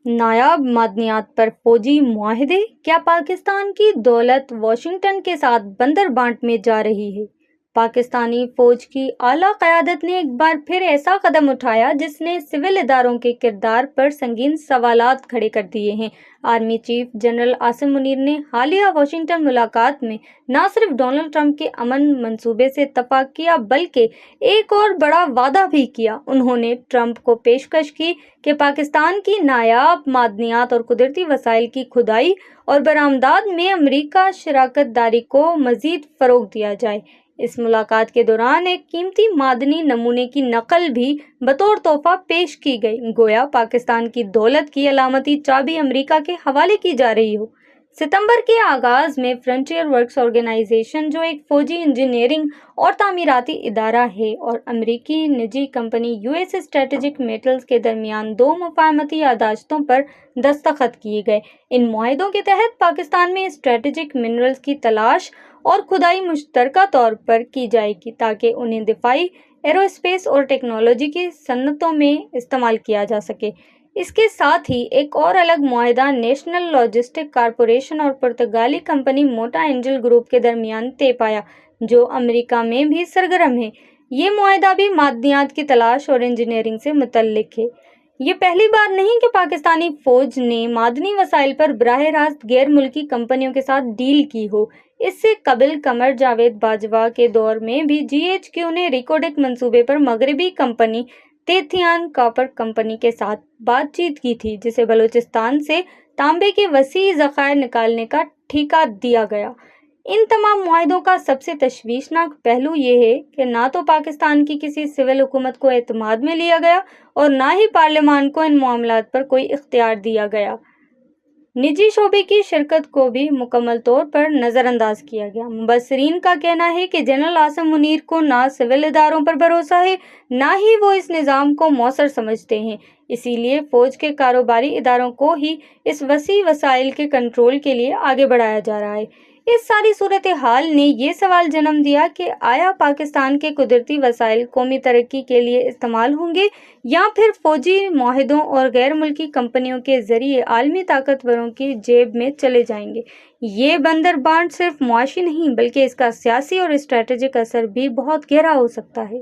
نایاب معدنیات پر فوجی معاہدے، کیا پاکستان کی دولت واشنگٹن کے ساتھ بندر بانٹ میں جا رہی ہے؟ پاکستانی فوج کی اعلیٰ قیادت نے ایک بار پھر ایسا قدم اٹھایا جس نے سول اداروں کے کردار پر سنگین سوالات کھڑے کر دیے ہیں۔ Army chief general Asim Munir نے حالیہ واشنگٹن ملاقات میں نہ صرف ڈونلڈ ٹرمپ کے امن منصوبے سے اتفاق کیا بلکہ ایک اور بڑا وعدہ بھی کیا۔ انہوں نے ٹرمپ کو پیشکش کی کہ پاکستان کی نایاب معدنیات اور قدرتی وسائل کی کھدائی اور برآمدات میں امریکہ شراکت داری کو مزید فروغ دیا جائے۔ اس ملاقات کے دوران ایک قیمتی معدنی نمونے کی نقل بھی بطور تحفہ پیش کی گئی، گویا پاکستان کی دولت کی علامتی چابی امریکہ کے حوالے کی جا رہی ہو۔ ستمبر کے آغاز میں فرنٹیئر ورکس آرگنائزیشن، جو ایک فوجی انجینئرنگ اور تعمیراتی ادارہ ہے، اور امریکی نجی company U S strategic metals کے درمیان دو مفاہمتی یادداشتوں پر دستخط کیے گئے۔ ان معاہدوں کے تحت پاکستان میں اسٹریٹجک منرلز کی تلاش اور کھدائی مشترکہ طور پر کی جائے گی تاکہ انہیں دفاعی، ایرو اسپیس اور ٹیکنالوجی کی صنعتوں میں استعمال کیا جا سکے۔ اس کے ساتھ ہی ایک اور الگ معاہدہ نیشنل لاجسٹک کارپوریشن اور پرتگالی کمپنی موٹا اینجل گروپ کے درمیان طے پایا، جو امریکہ میں بھی سرگرم ہے۔ یہ معاہدہ بھی معدنیات کی تلاش اور انجینئرنگ سے متعلق ہے۔ یہ پہلی بار نہیں کہ پاکستانی فوج نے معدنی وسائل پر براہ راست غیر ملکی کمپنیوں کے ساتھ ڈیل کی ہو۔ اس سے قبل قمر جاوید باجوہ کے دور میں بھی جی ایچ کیو نے ریکوڈک منصوبے پر مغربی کمپنی تیتھیان کاپر کمپنی کے ساتھ بات چیت کی تھی، جسے بلوچستان سے تانبے کے وسیع ذخائر نکالنے کا ٹھیکہ دیا گیا۔ ان تمام معاہدوں کا سب سے تشویشناک پہلو یہ ہے کہ نہ تو پاکستان کی کسی سول حکومت کو اعتماد میں لیا گیا اور نہ ہی پارلیمان کو ان معاملات پر کوئی اختیار دیا گیا۔ نجی شعبے کی شرکت کو بھی مکمل طور پر نظر انداز کیا گیا۔ مبصرین کا کہنا ہے کہ جنرل عاصم منیر کو نہ سول اداروں پر بھروسہ ہے، نہ ہی وہ اس نظام کو مؤثر سمجھتے ہیں۔ اسی لیے فوج کے کاروباری اداروں کو ہی اس وسیع وسائل کے کنٹرول کے لیے آگے بڑھایا جا رہا ہے۔ اس ساری صورتحال نے یہ سوال جنم دیا کہ آیا پاکستان کے قدرتی وسائل قومی ترقی کے لیے استعمال ہوں گے یا پھر فوجی معاہدوں اور غیر ملکی کمپنیوں کے ذریعے عالمی طاقتوروں کی جیب میں چلے جائیں گے؟ یہ بندر بانٹ صرف معاشی نہیں بلکہ اس کا سیاسی اور اسٹریٹجک اثر بھی بہت گہرا ہو سکتا ہے۔